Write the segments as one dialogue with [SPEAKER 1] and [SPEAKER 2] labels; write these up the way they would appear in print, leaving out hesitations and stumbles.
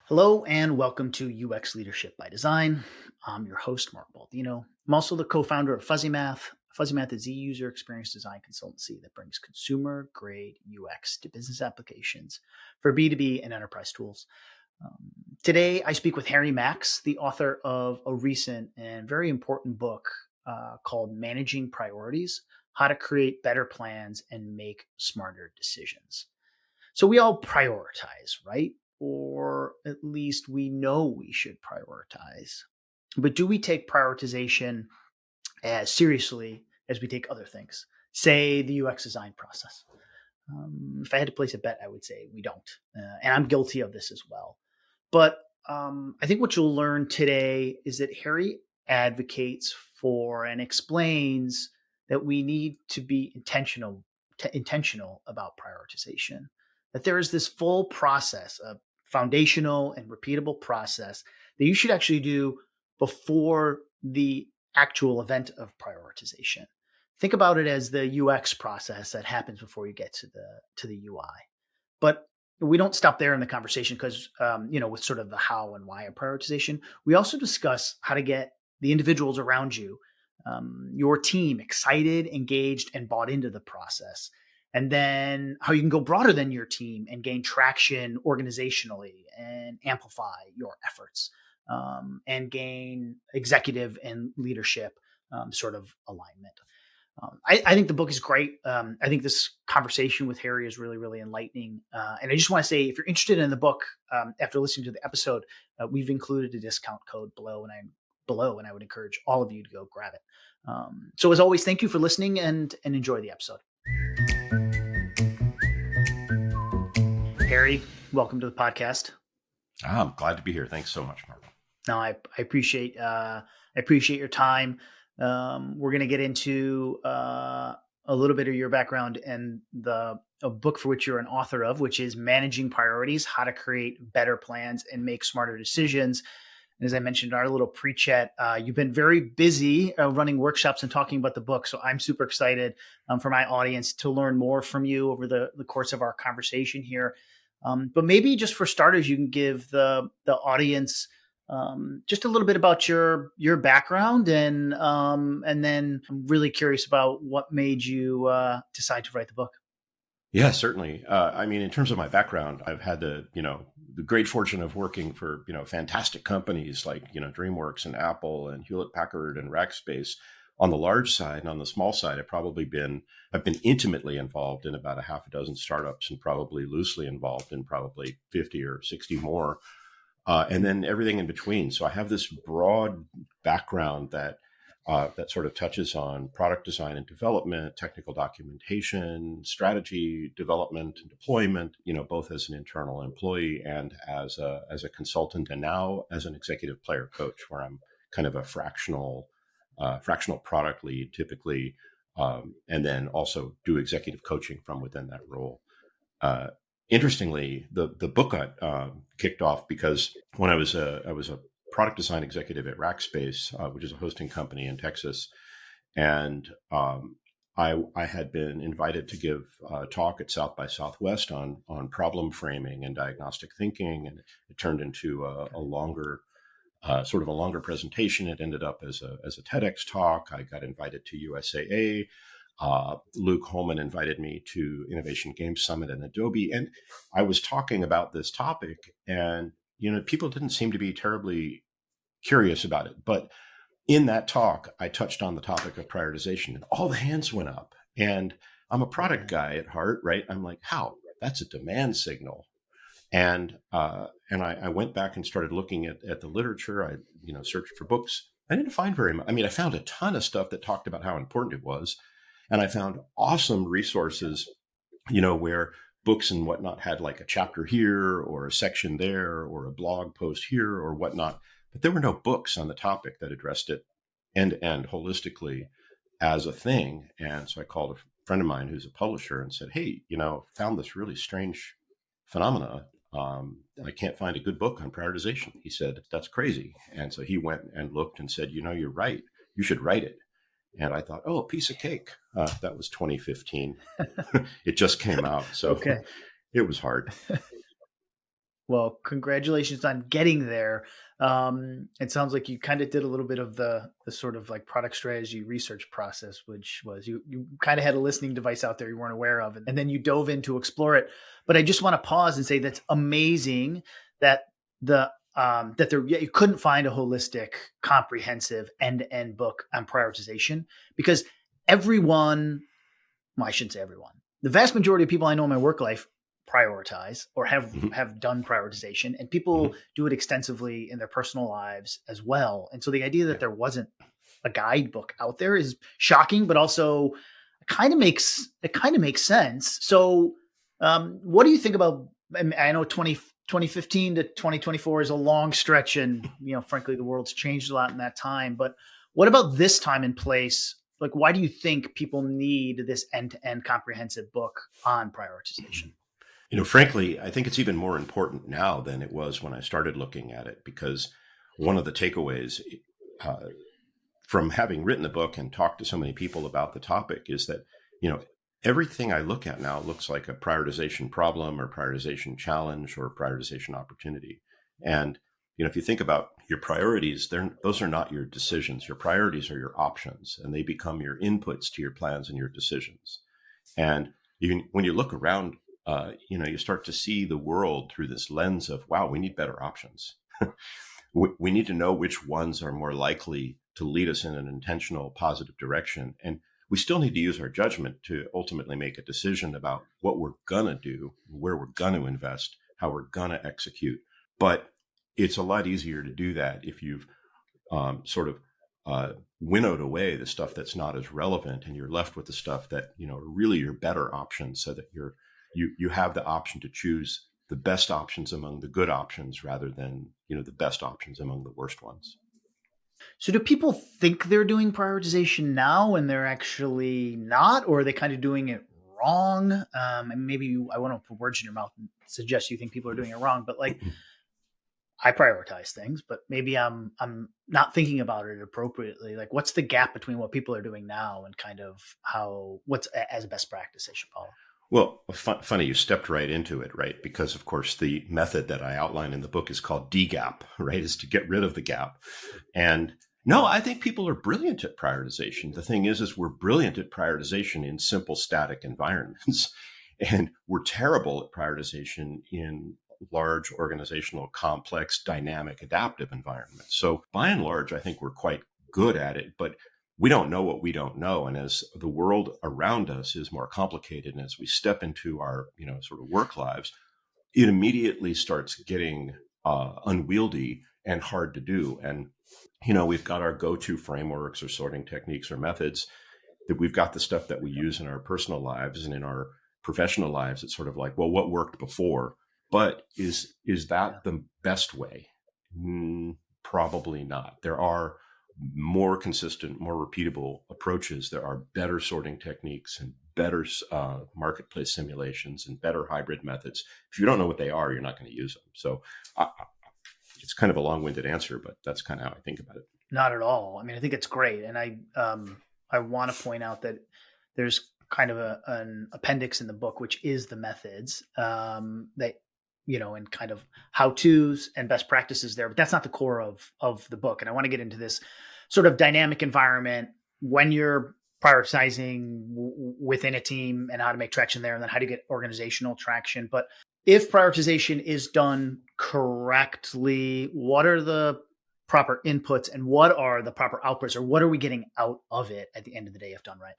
[SPEAKER 1] Hello and welcome to UX Leadership by Design. I'm your host, Mark Baldino. I'm also the co-founder of Fuzzy Math. Fuzzy Math is a user experience design consultancy that brings consumer-grade UX to business applications for B2B and enterprise tools. Today, I speak with Harry Max, the author of a recent and very important book called Managing Priorities: How to Create Better Plans and Make Smarter Decisions. So we all prioritize, right? Or at least we know we should prioritize. But do we take prioritization as seriously as we take other things? Say the UX design process. If I had to place a bet, I would say we don't. And I'm guilty of this as well. But I think what you'll learn today is that Harry advocates for and explains that we need to be intentional about prioritization. That there is this full process, a foundational and repeatable process that you should actually do before the actual event of prioritization. Think about it as the UX process that happens before you get to the UI. But we don't stop there in the conversation because, with sort of the how and why of prioritization, we also discuss how to get the individuals around you, your team, excited, engaged, and bought into the process. And then how you can go broader than your team and gain traction organizationally and amplify your efforts, and gain executive and leadership sort of alignment. I think the book is great. I think this conversation with Harry is really, really enlightening. And I just want to say, if you're interested in the book, after listening to the episode, we've included a discount code below, and I would encourage all of you to go grab it. So as always, thank you for listening and enjoy the episode. Harry, welcome to the podcast.
[SPEAKER 2] I'm glad to be here. Thanks so much, Mark.
[SPEAKER 1] No, I appreciate your time. We're going to get into a little bit of your background and a book for which you're an author of, which is Managing Priorities: How to Create Better Plans and Make Smarter Decisions. And as I mentioned in our little pre-chat, you've been very busy running workshops and talking about the book. So I'm super excited for my audience to learn more from you over the course of our conversation here. But maybe just for starters, you can give the audience just a little bit about your background, and then I'm really curious about what made you decide to write the book.
[SPEAKER 2] Yeah, certainly. In terms of my background, I've had the great fortune of working for, fantastic companies like, DreamWorks and Apple and Hewlett Packard and Rackspace on the large side. And on the small side, I've been intimately involved in about a half a dozen startups and probably loosely involved in probably 50 or 60 more. And then everything in between. So I have this broad background that sort of touches on product design and development, technical documentation, strategy development and deployment, both as an internal employee and as a consultant, and now as an executive player coach, where I'm kind of a fractional product lead typically, and then also do executive coaching from within that role. Interestingly, the book got kicked off because when I was a product design executive at Rackspace, which is a hosting company in Texas, and I had been invited to give a talk at South by Southwest on problem framing and diagnostic thinking, and it turned into a longer presentation. It ended up as a TEDx talk. I got invited to USAA. Luke Holman invited me to Innovation Game Summit and Adobe, and I was talking about this topic, and people didn't seem to be terribly curious about it. But in that talk, I touched on the topic of prioritization, and all the hands went up. And I'm a product guy at heart, right? I'm like, how? That's a demand signal. And I went back and started looking at the literature. I searched for books. I didn't find very much. I found a ton of stuff that talked about how important it was. And I found awesome resources, where books and whatnot had like a chapter here or a section there or a blog post here or whatnot. But there were no books on the topic that addressed it end to end holistically as a thing. And so I called a friend of mine who's a publisher and said, hey, found this really strange phenomena. I can't find a good book on prioritization. He said, that's crazy. And so he went and looked and said, you're right. You should write it. And I thought, oh, a piece of cake. That was 2015. It just came out. So
[SPEAKER 1] Okay.
[SPEAKER 2] It was hard.
[SPEAKER 1] Well, congratulations on getting there. It sounds like you kind of did a little bit of the sort of like product strategy research process, which was you kind of had a listening device out there you weren't aware of, and then you dove in to explore it. But I just want to pause and say that's amazing that that there you couldn't find a holistic, comprehensive end to end book on prioritization because everyone, well, I shouldn't say everyone. The vast majority of people I know in my work life prioritize or
[SPEAKER 2] Mhm,
[SPEAKER 1] have done prioritization, and
[SPEAKER 2] mhm.
[SPEAKER 1] people do it extensively in their personal lives as well. And so the idea that
[SPEAKER 2] Yeah.
[SPEAKER 1] there wasn't a guidebook out there is shocking, but also it kind of makes sense. So, what do you think about? I know 2015 to 2024 is a long stretch, and frankly, the world's changed a lot in that time. But what about this time and place? Like, why do you think people need this end-to-end comprehensive book on prioritization?
[SPEAKER 2] Frankly, I think it's even more important now than it was when I started looking at it, because one of the takeaways uh, from having written the book and talked to so many people about the topic is that, you know, everything I look at now looks like a prioritization problem or prioritization challenge or prioritization opportunity. And, if you think about your priorities, those are not your decisions. Your priorities are your options, and they become your inputs to your plans and your decisions. And when you look around, you start to see the world through this lens of, wow, we need better options. We need to know which ones are more likely to lead us in an intentional, positive direction. And we still need to use our judgment to ultimately make a decision about what we're going to do, where we're going to invest, how we're going to execute. But it's a lot easier to do that if you've sort of winnowed away the stuff that's not as relevant, and you're left with the stuff that are really your better options, so that you have the option to choose the best options among the good options rather than the best options among the worst ones.
[SPEAKER 1] So, do people think they're doing prioritization now and they're actually not, or are they kind of doing it wrong? And maybe I want to put words in your mouth and suggest you think people are doing it wrong, but like I prioritize things, but maybe I'm not thinking about it appropriately. Like, what's the gap between what people are doing now and kind of how what's as a best practice they should follow?
[SPEAKER 2] Well, funny, you stepped right into it, right? Because, of course, the method that I outline in the book is called DEGAP, right? Is to get rid of the gap. And no, I think people are brilliant at prioritization. The thing is we're brilliant at prioritization in simple static environments, and we're terrible at prioritization in large organizational, complex, dynamic, adaptive environments. So by and large, I think we're quite good at it, but we don't know what we don't know. And as the world around us is more complicated, and as we step into our, sort of work lives, it immediately starts getting unwieldy and hard to do. And, we've got our go-to frameworks or sorting techniques or methods, that we've got the stuff that we use in our personal lives and in our professional lives. It's sort of like, well, what worked before? But is
[SPEAKER 1] Yeah.
[SPEAKER 2] that the best way? Probably not. There are more consistent, more repeatable approaches. There are better sorting techniques and better marketplace simulations and better hybrid methods. If you don't know what they are, you're not going to use them. So it's kind of a long-winded answer, but that's kind of how I think about it.
[SPEAKER 1] Not at all. I mean, I think it's great, and I want to point out that there's kind of an appendix in the book which is the methods that and kind of how tos and best practices there. But that's not the core of the book. And I want to get into this sort of dynamic environment when you're prioritizing within a team and how to make traction there, and then how to get organizational traction. But if prioritization is done correctly, what are the proper inputs and what are the proper outputs, or what are we getting out of it at the end of the day if done right?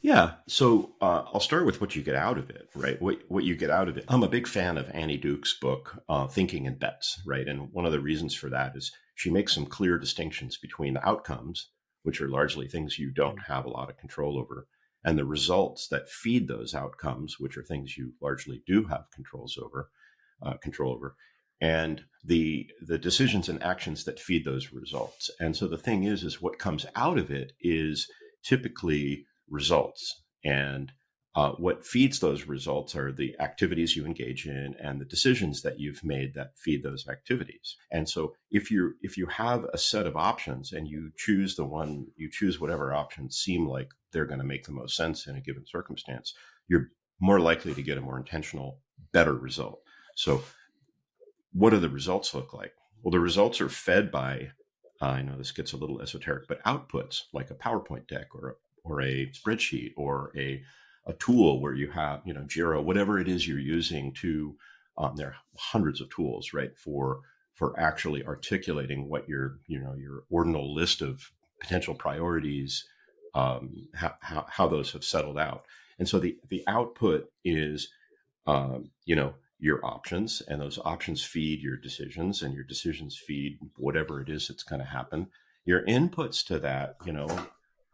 [SPEAKER 2] Yeah. So I'll start with what you get out of it, right? What you get out of it. I'm a big fan of Annie Duke's book, Thinking in Bets, right? And one of the reasons for that is she makes some clear distinctions between the outcomes, which are largely things you don't have a lot of control over, and the results that feed those outcomes, which are things you largely do have control over, and the decisions and actions that feed those results. And so the thing is what comes out of it is typically results. And what feeds those results are the activities you engage in and the decisions that you've made that feed those activities. And so if you have a set of options and you choose whatever options seem like they're going to make the most sense in a given circumstance, you're more likely to get a more intentional, better result. So what do the results look like? Well, the results are fed by, I know this gets a little esoteric, but outputs like a PowerPoint deck or a spreadsheet or a tool where you have, Jira, whatever it is you're using to, there are hundreds of tools, right, for actually articulating what your ordinal list of potential priorities, how those have settled out. And so the output is, your options, and those options feed your decisions, and your decisions feed whatever it is that's going to happen. Your inputs to that,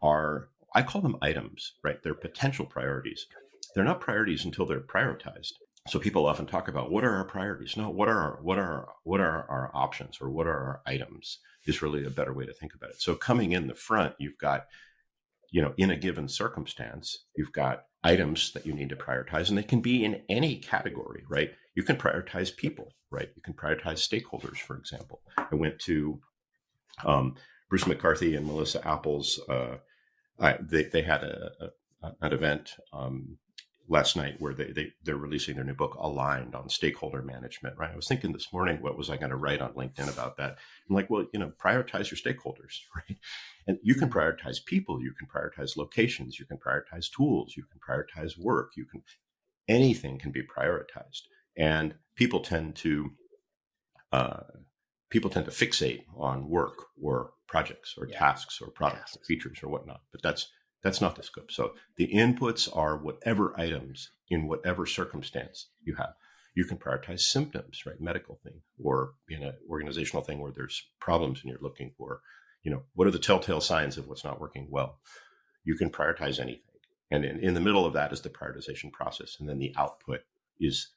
[SPEAKER 2] are, I call them items, right? They're potential priorities. They're not priorities until they're prioritized. So people often talk about, what are our priorities? No, what are our options, or what are our items is really a better way to think about it. So coming in the front, you've got, in a given circumstance, you've got items that you need to prioritize, and they can be in any category, right? You can prioritize people, right? You can prioritize stakeholders, for example. I went to Bruce McCarthy and Melissa Apple's, they had an event last night where they're releasing their new book, Aligned, on stakeholder management, right? I was thinking this morning, what was I going to write on LinkedIn about that? I'm like, well, prioritize your stakeholders, right? And you can prioritize people, you can prioritize locations, you can prioritize tools, you can prioritize work, anything can be prioritized. And people tend to fixate on work or projects or tasks or products or features or whatnot, but that's not the scope. So the inputs are whatever items in whatever circumstance you have. You can prioritize symptoms, right? Medical thing, or in an organizational thing where there's problems and you're looking for, what are the telltale signs of what's not working well? You can prioritize anything. And in the middle of that is the prioritization process. And then the output is,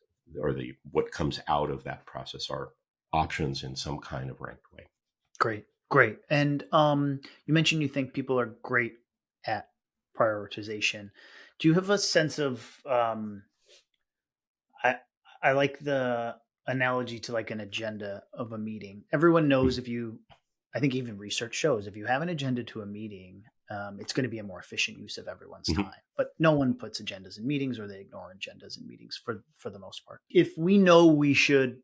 [SPEAKER 2] or what comes out of that process are options in some kind of ranked way.
[SPEAKER 1] Great. And you mentioned you think people are great at prioritization. Do you have a sense of, I like the analogy to like an agenda of a meeting. Everyone knows I think even research shows, if you have an agenda to a meeting, it's going to be a more efficient use of everyone's time. But no one puts agendas in meetings, or they ignore agendas in meetings for the most part. If we know we should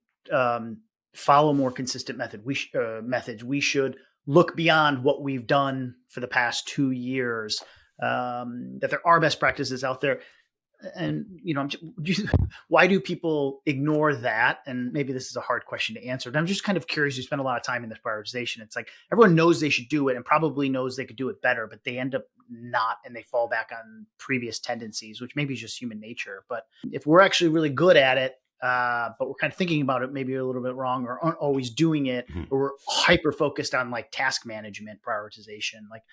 [SPEAKER 1] follow more consistent methods, we should look beyond what we've done for the past 2 years, that there are best practices out there. And, why do people ignore that? And maybe this is a hard question to answer, but I'm just kind of curious. You spend a lot of time in this prioritization. It's like everyone knows they should do it and probably knows they could do it better, but they end up not, and they fall back on previous tendencies, which maybe is just human nature. But if we're actually really good at it, but we're kind of thinking about it maybe a little bit wrong, or aren't always doing it, or we're hyper focused on like task management prioritization, like,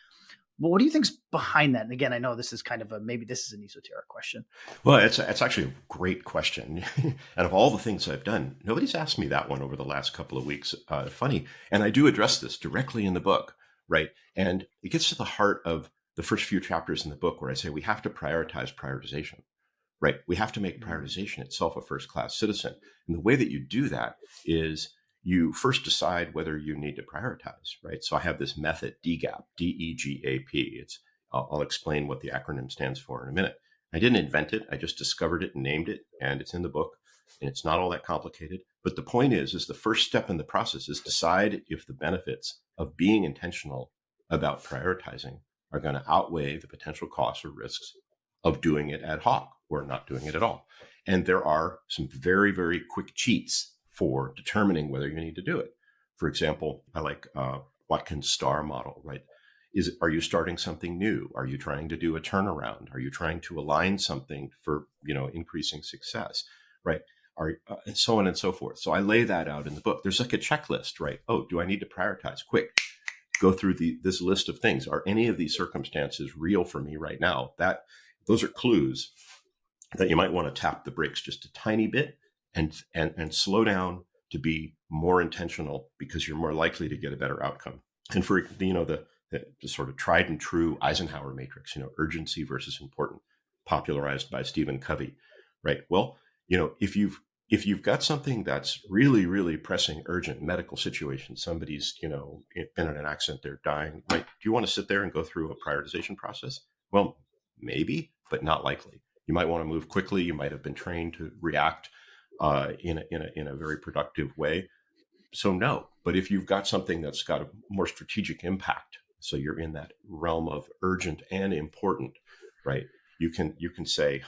[SPEAKER 1] well, what do you think's behind that? And again, I know this is kind of maybe this is an esoteric question.
[SPEAKER 2] Well, it's actually a great question. And of all the things I've done, nobody's asked me that one over the last couple of weeks. Funny. And I do address this directly in the book, right? And it gets to the heart of the first few chapters in the book, where I say we have to prioritize prioritization, right? We have to make prioritization itself a first-class citizen. And the way that you do that is you first decide whether you need to prioritize, right? So I have this method, DEGAP, DEGAP. I'll explain what the acronym stands for in a minute. I didn't invent it. I just discovered it and named it, and it's in the book, and it's not all that complicated. But the point is the first step in the process is decide if the benefits of being intentional about prioritizing are going to outweigh the potential costs or risks of doing it ad hoc or not doing it at all. And there are some very, very quick cheats for determining whether you need to do it. For example, I like Watkins star model, right? Are you starting something new? Are you trying to do a turnaround? Are you trying to align something for, increasing success, right? And so on and so forth. So I lay that out in the book. There's like a checklist, right? Oh, do I need to prioritize? Quick, go through this list of things. Are any of these circumstances real for me right now? Those are clues that you might want to tap the brakes just a tiny bit and slow down to be more intentional, because you're more likely to get a better outcome. And for the sort of tried and true Eisenhower matrix, urgency versus important, popularized by Stephen Covey, right? Well, if you've got something that's really, really pressing, urgent medical situation, somebody's been in an accident, they're dying, right? Do you want to sit there and go through a prioritization process? Well, maybe, but not likely. You might want to move quickly. You might have been trained to react in a very productive way. So no, but if you've got something that's got a more strategic impact, so you're in that realm of urgent and important, right? You can say,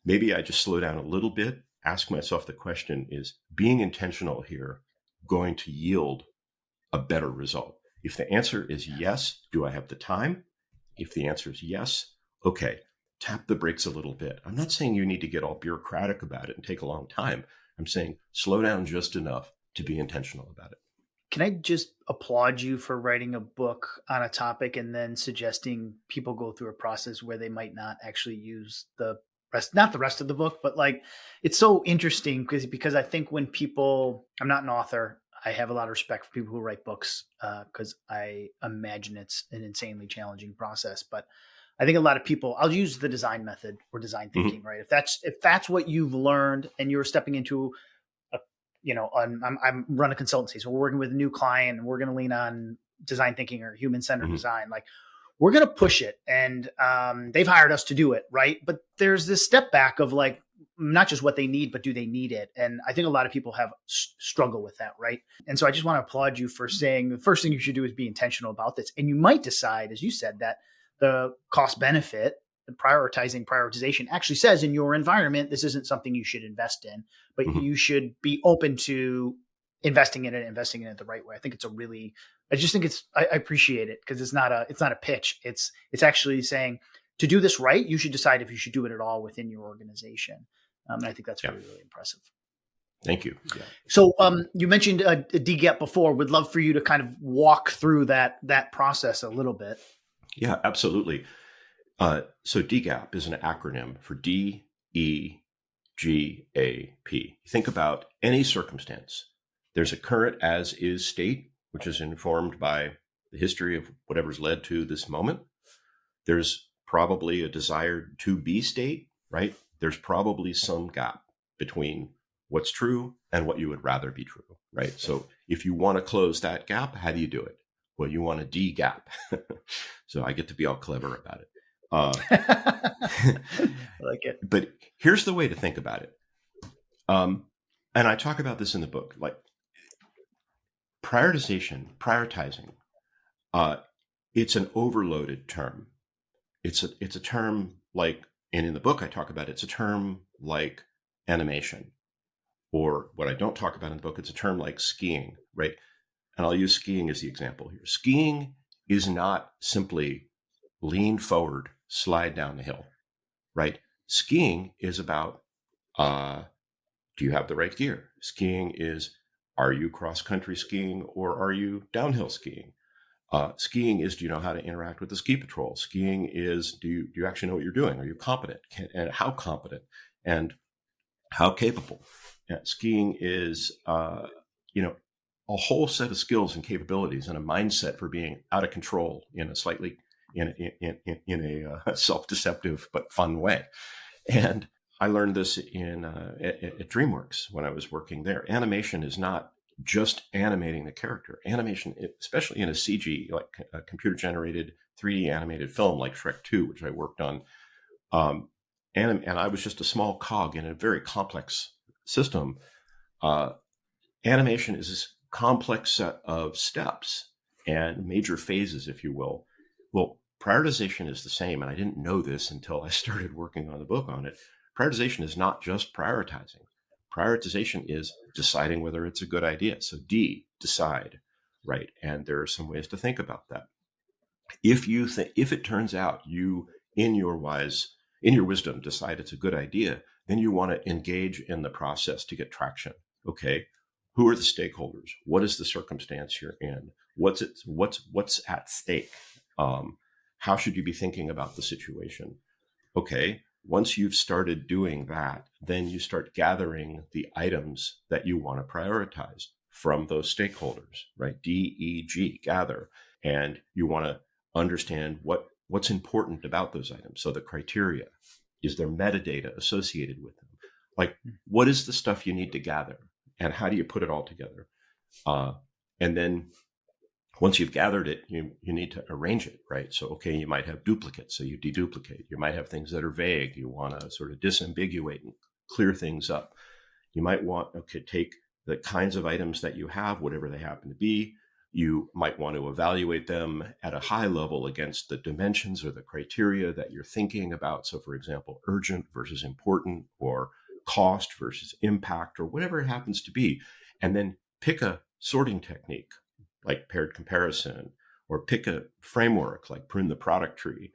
[SPEAKER 2] maybe I just slow down a little bit, ask myself the question, is being intentional here going to yield a better result? If the answer is yes, do I have the time? If the answer is yes, okay, tap the brakes a little bit. I'm not saying you need to get all bureaucratic about it and take a long time. I'm saying slow down just enough to be intentional about it.
[SPEAKER 1] Can I just applaud you for writing a book on a topic and then suggesting people go through a process where they might not actually use the rest, not the rest of the book, but like it's so interesting because I think when people, I'm not an author. I have a lot of respect for people who write books because I imagine it's an insanely challenging process. But I think a lot of people, I'll use the design method or design
[SPEAKER 2] Mm-hmm.
[SPEAKER 1] thinking, right? If that's what you've learned and you're stepping into I'm run a consultancy, so we're working with a new client, and we're going to lean on design thinking or human centered
[SPEAKER 2] Mm-hmm.
[SPEAKER 1] design. Like we're going to push it, and they've hired us to do it, right? But there's this step back of like not just what they need, but do they need it? And I think a lot of people have struggle with that, right? And so I just want to applaud you for saying the first thing you should do is be intentional about this, and you might decide, as you said, that the cost benefit prioritization actually says in your environment this isn't something you should invest in, but
[SPEAKER 2] Mm-hmm.
[SPEAKER 1] you should be open to investing in it the right way. I think it's a really, I just think I appreciate it because it's not a pitch. It's actually saying to do this right, you should decide if you should do it at all within your organization. And I think that's
[SPEAKER 2] Yeah.
[SPEAKER 1] really, really impressive.
[SPEAKER 2] Thank you. Yeah.
[SPEAKER 1] So you mentioned a DEGAP before. Would love for you to kind of walk through that process a little bit.
[SPEAKER 2] Yeah, absolutely. So DGAP is an acronym for DEGAP. Think about any circumstance. There's a current as is state, which is informed by the history of whatever's led to this moment. There's probably a desired to be state, right? There's probably some gap between what's true and what you would rather be true, right? So if you want to close that gap, how do you do it? Well, you want to DGAP. So I get to be all clever about it.
[SPEAKER 1] I like it.
[SPEAKER 2] But here's the way to think about it. And I talk about this in the book, like prioritizing. It's an overloaded term. It's a term like, and in the book I talk about it's a term like animation, or what I don't talk about in the book, it's a term like skiing, right? And I'll use skiing as the example here. Skiing is not simply lean forward, slide down the hill, right? Skiing is about, do you have the right gear? Skiing is, are you cross-country skiing or are you downhill skiing? Skiing is, do you know how to interact with the ski patrol? Skiing is, do you actually know what you're doing? Are you competent? And how competent? And how capable? Skiing is, a whole set of skills and capabilities and a mindset for being out of control in a slightly in a self-deceptive but fun way. And I learned this at DreamWorks when I was working there. Animation is not just animating the character. Animation, especially in a CG, like a computer-generated 3D animated film like Shrek 2, which I worked on, and I was just a small cog in a very complex system. Animation is this complex set of steps and major phases, if you will. Well, prioritization is the same, and I didn't know this until I started working on the book on it. Prioritization is not just prioritizing. Prioritization is deciding whether it's a good idea. So D, decide, right? And there are some ways to think about that. If it turns out you, in your wisdom, decide it's a good idea, then you want to engage in the process to get traction. Okay, who are the stakeholders? What is the circumstance you're in? What's at stake? How should you be thinking about the situation? Okay, once you've started doing that, then you start gathering the items that you want to prioritize from those stakeholders, right? DEG, gather. And you want to understand what's important about those items. So the criteria, is there metadata associated with them? Like, what is the stuff you need to gather? And how do you put it all together? And then once you've gathered it, you need to arrange it, right? So, okay, you might have duplicates, so you deduplicate. You might have things that are vague. You want to sort of disambiguate and clear things up. You might want to take the kinds of items that you have, whatever they happen to be. You might want to evaluate them at a high level against the dimensions or the criteria that you're thinking about. So, for example, urgent versus important, or cost versus impact, or whatever it happens to be. And then pick a sorting technique like paired comparison, or pick a framework like prune the product tree,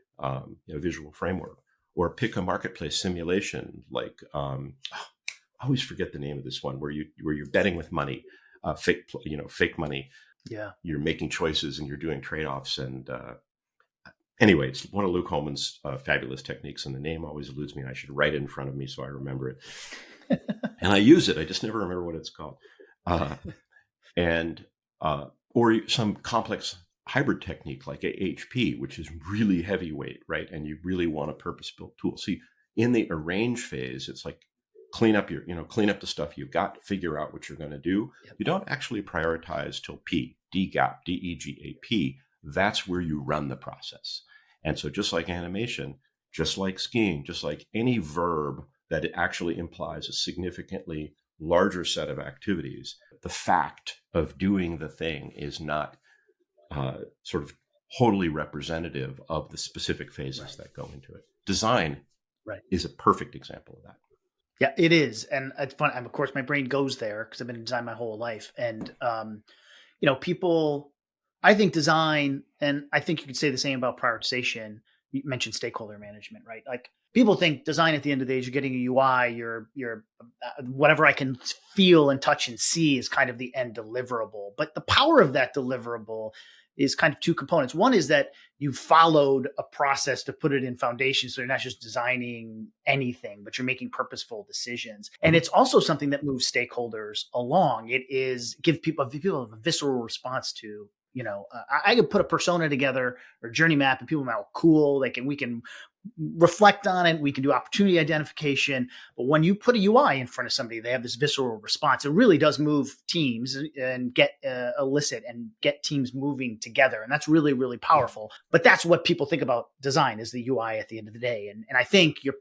[SPEAKER 2] visual framework, or pick a marketplace simulation like I always forget the name of this one where you're betting with money, fake money.
[SPEAKER 1] Yeah.
[SPEAKER 2] You're making choices and you're doing trade-offs. And anyway, it's one of Luke Holman's fabulous techniques, and the name always eludes me. I should write it in front of me so I remember it. And I use it. I just never remember what it's called. Or some complex hybrid technique like AHP, which is really heavyweight, right? And you really want a purpose-built tool. See, in the arrange phase, it's like clean up the stuff you've got, figure out what you're going to do. Yep. You don't actually prioritize till P, DEGAP, DEGAP. That's where you run the process. And so just like animation, just like skiing, just like any verb that it actually implies a significantly larger set of activities, the fact of doing the thing is not sort of wholly representative of the specific phases that go into it. Design is a perfect example of that.
[SPEAKER 1] Yeah, it is. And it's fun. And of course, my brain goes there because I've been in design my whole life. And, people, I think design, and I think you could say the same about prioritization. You mentioned stakeholder management, right? Like people think design at the end of the day is you're getting a UI, you're whatever I can feel and touch and see is kind of the end deliverable. But the power of that deliverable is kind of two components. One is that you followed a process to put it in foundation. So you're not just designing anything, but you're making purposeful decisions. And it's also something that moves stakeholders along. It is give people a visceral response to, I could put a persona together or journey map and people are cool. We can reflect on it. We can do opportunity identification. But when you put a UI in front of somebody, they have this visceral response. It really does move teams and get elicit and get teams moving together. And that's really, really powerful. But that's what people think about design is the UI at the end of the day. And I think you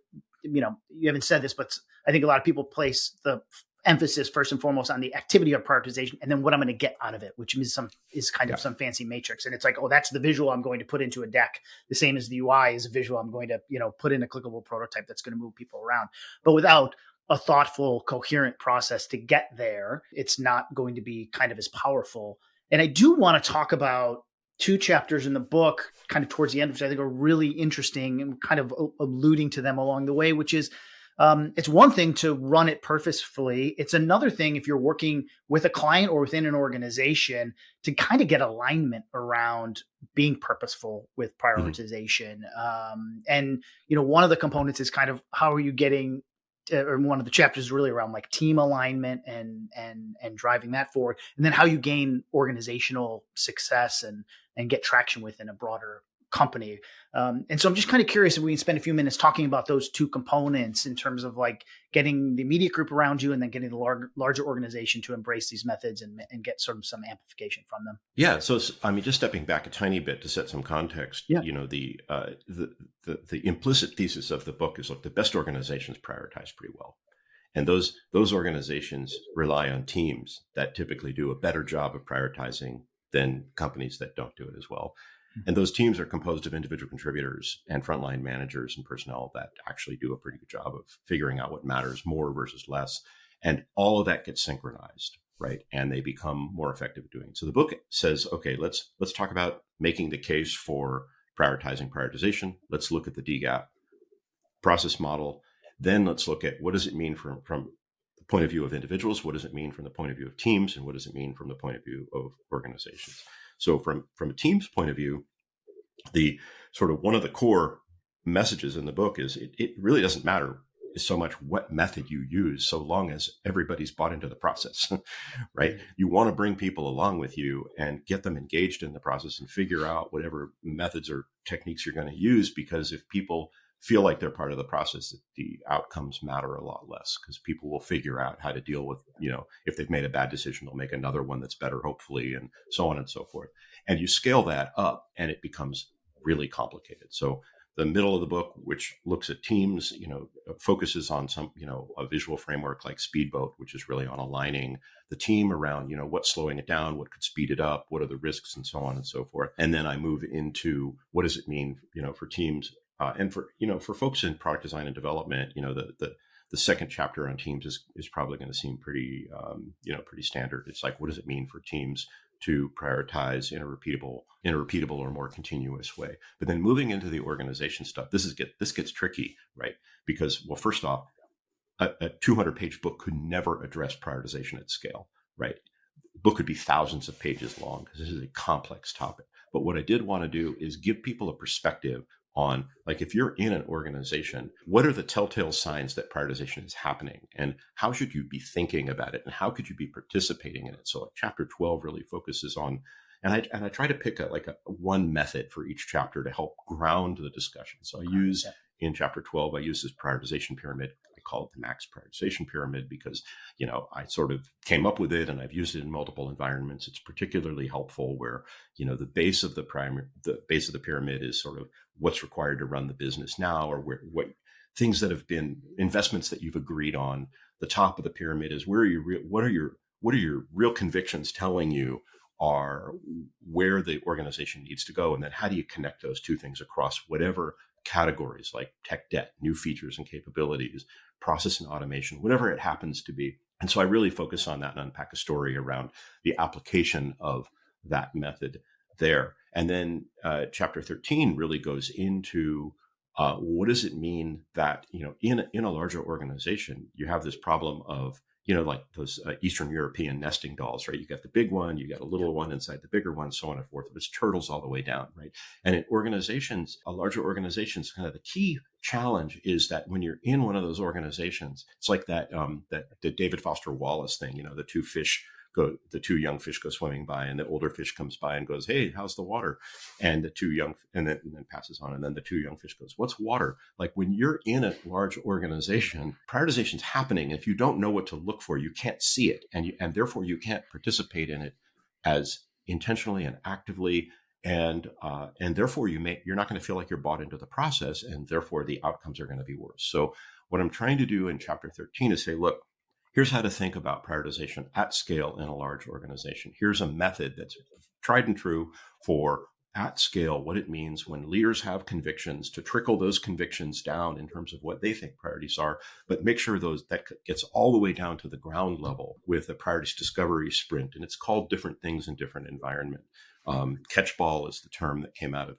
[SPEAKER 1] haven't said this, but I think a lot of people place the emphasis first and foremost on the activity of prioritization and then what I'm going to get out of it, which is kind of some fancy matrix. And it's like, oh, that's the visual I'm going to put into a deck. The same as the UI is a visual I'm going to, put in a clickable prototype that's going to move people around. But without a thoughtful, coherent process to get there, it's not going to be kind of as powerful. And I do want to talk about two chapters in the book kind of towards the end, which I think are really interesting and kind of alluding to them along the way, which is it's one thing to run it purposefully. It's another thing if you're working with a client or within an organization to kind of get alignment around being purposeful with prioritization. And one of the components is kind of how are you getting, or one of the chapters is really around like team alignment and driving that forward, and then how you gain organizational success and get traction within a broader company. And so I'm just kind of curious if we can spend a few minutes talking about those two components in terms of like getting the immediate group around you and then getting the larger organization to embrace these methods and get sort of some amplification from them.
[SPEAKER 2] Yeah. So, just stepping back a tiny bit to set some context, the implicit thesis of the book is, look, the best organizations prioritize pretty well. And those organizations rely on teams that typically do a better job of prioritizing than companies that don't do it as well. And those teams are composed of individual contributors and frontline managers and personnel that actually do a pretty good job of figuring out what matters more versus less. And all of that gets synchronized, right? And they become more effective at doing it. So the book says, okay, let's talk about making the case for prioritization. Let's look at the DEGAP process model. Then let's look at what does it mean from the point of view of individuals? What does it mean from the point of view of teams? And what does it mean from the point of view of organizations? So from a team's point of view, the sort of one of the core messages in the book is it really doesn't matter so much what method you use, so long as everybody's bought into the process, right? You want to bring people along with you and get them engaged in the process and figure out whatever methods or techniques you're going to use, because if people feel like they're part of the process, the outcomes matter a lot less, because people will figure out how to deal with, if they've made a bad decision, they'll make another one that's better, hopefully, and so on and so forth. And you scale that up and it becomes really complicated. So the middle of the book, which looks at teams, focuses on some, a visual framework like Speedboat, which is really on aligning the team around, what's slowing it down, what could speed it up, what are the risks, and so on and so forth. And then I move into what does it mean, for teams, and for folks in product design and development, the second chapter on teams is probably going to seem pretty, pretty standard. It's like, what does it mean for teams to prioritize in a repeatable or more continuous way? But then moving into the organization stuff, this gets tricky, right? Because, well, first off, a 200-page book could never address prioritization at scale, right? The book could be thousands of pages long because this is a complex topic. But what I did want to do is give people a perspective on, like, if you're in an organization, what are the telltale signs that prioritization is happening, and how should you be thinking about it, and how could you be participating in it? So like chapter 12 really focuses on, and I try to pick a one method for each chapter to help ground the discussion. So in chapter 12, I use this prioritization pyramid. I call it the max prioritization pyramid because, I sort of came up with it and I've used it in multiple environments. It's particularly helpful where, the base of the pyramid is sort of what's required to run the business now, or what things that have been investments that you've agreed on. The top of the pyramid is what are your real convictions telling you are where the organization needs to go, and then how do you connect those two things across whatever categories like tech debt, new features and capabilities, process and automation, whatever it happens to be. And so I really focus on that and unpack a story around the application of that method there. And then chapter 13 really goes into what does it mean that, in a larger organization, you have this problem of, like those Eastern European nesting dolls, right? You got the big one, you got a little one inside the bigger one, so on and forth. It's turtles all the way down, right? And in organizations, larger organizations, kind of the key challenge is that when you're in one of those organizations, it's like that the David Foster Wallace thing, the two young fish go swimming by, and the older fish comes by and goes, "Hey, how's the water?" And then passes on. And then the two young fish goes, "What's water?" Like, when you're in a large organization, prioritization's happening. If you don't know what to look for, you can't see it. And therefore you can't participate in it as intentionally and actively. And therefore you're not going to feel like you're bought into the process. And therefore the outcomes are going to be worse. So what I'm trying to do in chapter 13 is say, look, here's how to think about prioritization at scale in a large organization. Here's a method that's tried and true for at scale, what it means when leaders have convictions, to trickle those convictions down in terms of what they think priorities are, but make sure that gets all the way down to the ground level with a priorities discovery sprint. And it's called different things in different environments. Catchball is the term that came out of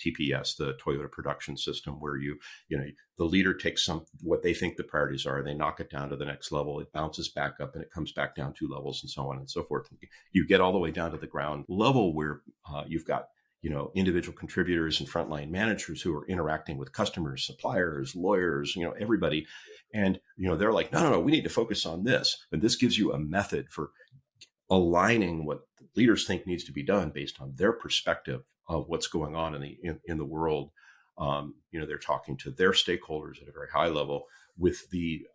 [SPEAKER 2] TPS, the Toyota Production System, where the leader takes what they think the priorities are, they knock it down to the next level, it bounces back up, and it comes back down 2 levels, and so on and so forth. You get all the way down to the ground level where you've got individual contributors and frontline managers who are interacting with customers, suppliers, lawyers, everybody, and they're like, no, we need to focus on this. And this gives you a method for aligning what leaders think needs to be done based on their perspective of what's going on in the world. They're talking to their stakeholders at a very high level with the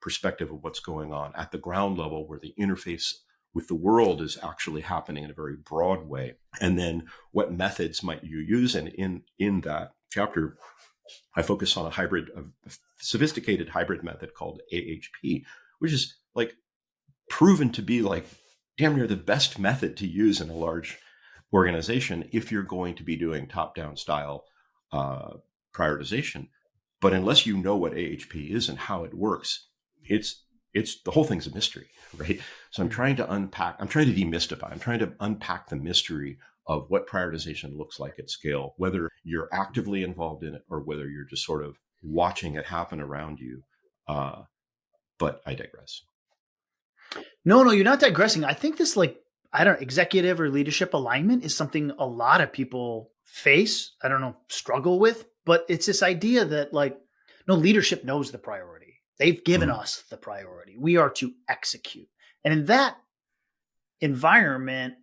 [SPEAKER 2] perspective of what's going on at the ground level, where the interface with the world is actually happening in a very broad way. And then what methods might you use? And in that chapter, I focus on a sophisticated hybrid method called AHP, which is like proven to be like damn near the best method to use in a large organization if you're going to be doing top-down style prioritization. But unless you know what AHP is and how it works, it's the whole thing's a mystery, right? So I'm trying to demystify, I'm trying to unpack the mystery of what prioritization looks like at scale, whether you're actively involved in it or whether you're just sort of watching it happen around you. But I digress.
[SPEAKER 1] No, you're not digressing. I think this, executive or leadership alignment is something a lot of people face. I don't know, struggle with, but it's this idea that leadership knows the priority. They've given us the priority. We are to execute. And in that environment,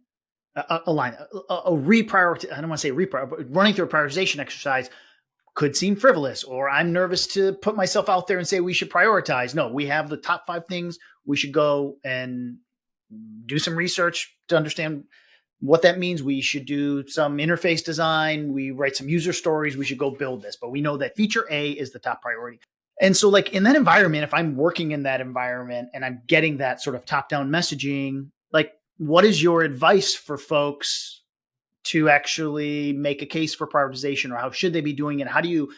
[SPEAKER 1] I don't want to say reprioritize, but running through a prioritization exercise could seem frivolous, or I'm nervous to put myself out there and say we should prioritize. No, we have the top 5 things. We should go and do some research to understand what that means. We should do some interface design. We write some user stories. We should go build this. But we know that feature A is the top priority. And so, like in that environment, if I'm working in that environment and I'm getting that sort of top down messaging, like what is your advice for folks to actually make a case for prioritization, or how should they be doing it? How do you,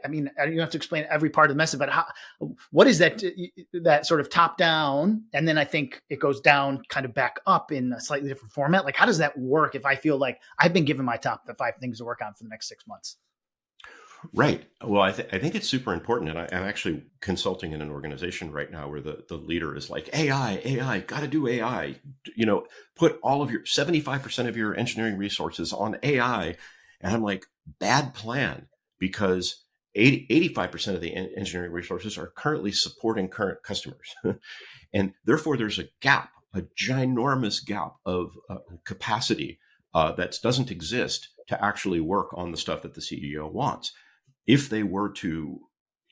[SPEAKER 1] I mean, you don't have to explain every part of the message, but how, what is that sort of top down? And then I think it goes down kind of back up in a slightly different format. Like, how does that work if I feel like I've been given my top 5 things to work on for the next 6 months?
[SPEAKER 2] Right. Well, I think it's super important. And I'm actually consulting in an organization right now where the leader is like, AI, got to do AI, put all of your 75% of your engineering resources on AI. And I'm like, bad plan, because 85% of the engineering resources are currently supporting current customers. And therefore, there's a gap, a ginormous gap of capacity that doesn't exist to actually work on the stuff that the CEO wants. If they were to,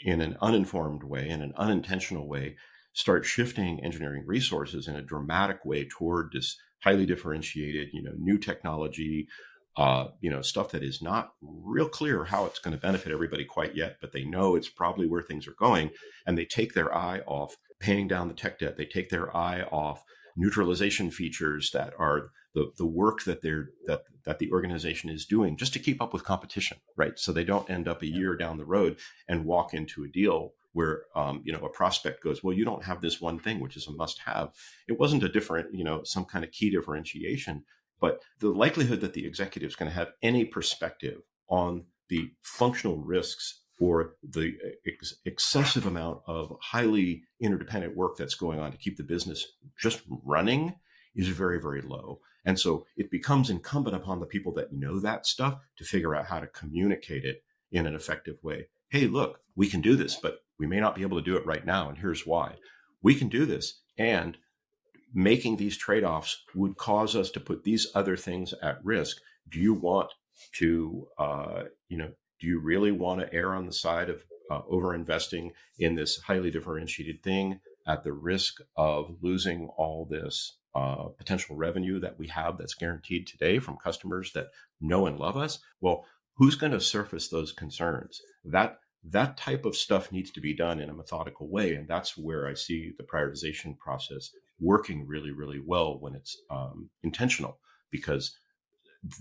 [SPEAKER 2] in an uninformed way, in an unintentional way, start shifting engineering resources in a dramatic way toward this highly differentiated, new technology, stuff that is not real clear how it's going to benefit everybody quite yet, but they know it's probably where things are going, and they take their eye off paying down the tech debt. They take their eye off neutralization features that are the work that that the organization is doing just to keep up with competition, right? So they don't end up a year down the road and walk into a deal where a prospect goes, well, you don't have this one thing, which is a must-have. It wasn't a different, some kind of key differentiation, but the likelihood that the executive is going to have any perspective on the functional risks or the excessive amount of highly interdependent work that's going on to keep the business just running is very, very low. And so it becomes incumbent upon the people that know that stuff to figure out how to communicate it in an effective way. Hey, look, we can do this, but we may not be able to do it right now. And here's why. We can do this, and making these trade-offs would cause us to put these other things at risk. Do you want to, do you really want to err on the side of over-investing in this highly differentiated thing at the risk of losing all this potential revenue that we have that's guaranteed today from customers that know and love us? Well, who's going to surface those concerns? That type of stuff needs to be done in a methodical way. And that's where I see the prioritization process working really, really well when it's intentional, because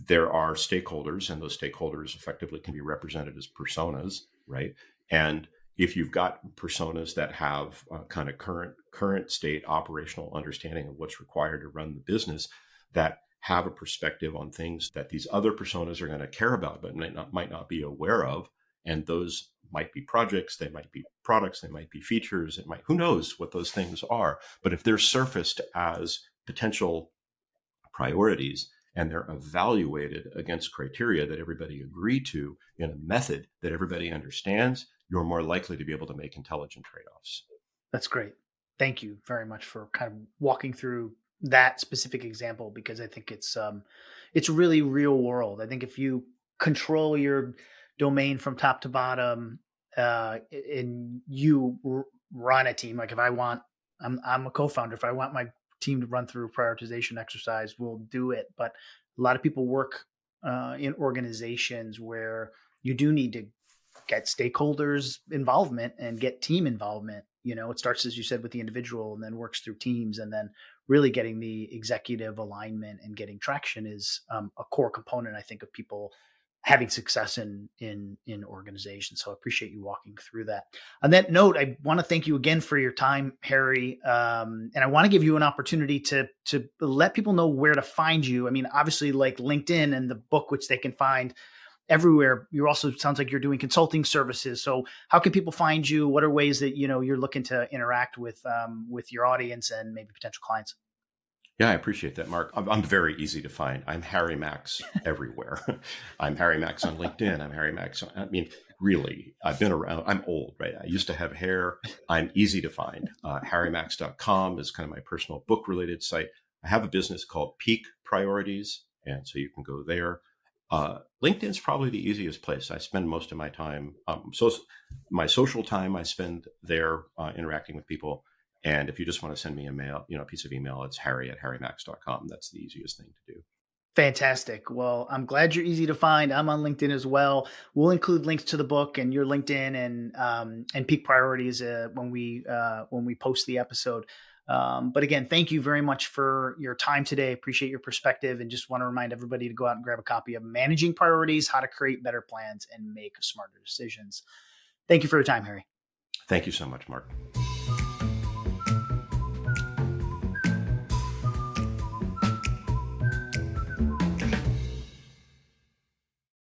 [SPEAKER 2] there are stakeholders, and those stakeholders effectively can be represented as personas, right? And if you've got personas that have kind of current state operational understanding of what's required to run the business, that have a perspective on things that these other personas are going to care about, but might not be aware of. And those might be projects, they might be products, they might be features, who knows what those things are. But if they're surfaced as potential priorities and they're evaluated against criteria that everybody agreed to in a method that everybody understands, you're more likely to be able to make intelligent trade-offs.
[SPEAKER 1] That's great. Thank you very much for kind of walking through that specific example, because I think it's really real world. I think if you control your domain from top to bottom, and you run a team, like if I'm a co-founder. If I want my team to run through a prioritization exercise, we'll do it. But a lot of people work in organizations where you do need to get stakeholders involvement and get team involvement. It starts, as you said, with the individual and then works through teams, and then really getting the executive alignment and getting traction is a core component, I think, of people having success in organizations. So I appreciate you walking through that. On that note, I want to thank you again for your time, Harry. And I want to give you an opportunity to let people know where to find you. I mean, obviously, like LinkedIn and the book, which they can find everywhere. You also, sounds like you're doing consulting services. So how can people find you? What are ways that you're looking to interact with your audience and maybe potential clients?
[SPEAKER 2] Yeah, I appreciate that, Mark. I'm very easy to find. I'm Harry Max everywhere. I'm Harry Max on LinkedIn. I'm Harry Max. I mean, really, I've been around. I'm old, right? I used to have hair. I'm easy to find. HarryMax.com is kind of my personal book related site. I have a business called Peak Priorities, and so you can go there. LinkedIn's probably the easiest place. I spend most of my time, my social time, I spend there interacting with people. And if you just want to send me a mail, a piece of email, it's harry@harrymax.com. That's the easiest thing to do.
[SPEAKER 1] Fantastic. Well, I'm glad you're easy to find. I'm on LinkedIn as well. We'll include links to the book and your LinkedIn and Peak Priorities when we post the episode. But again, thank you very much for your time today. Appreciate your perspective, and just want to remind everybody to go out and grab a copy of Managing Priorities: How to Create Better Plans and Make Smarter Decisions. Thank you for your time, Harry.
[SPEAKER 2] Thank you so much, Mark.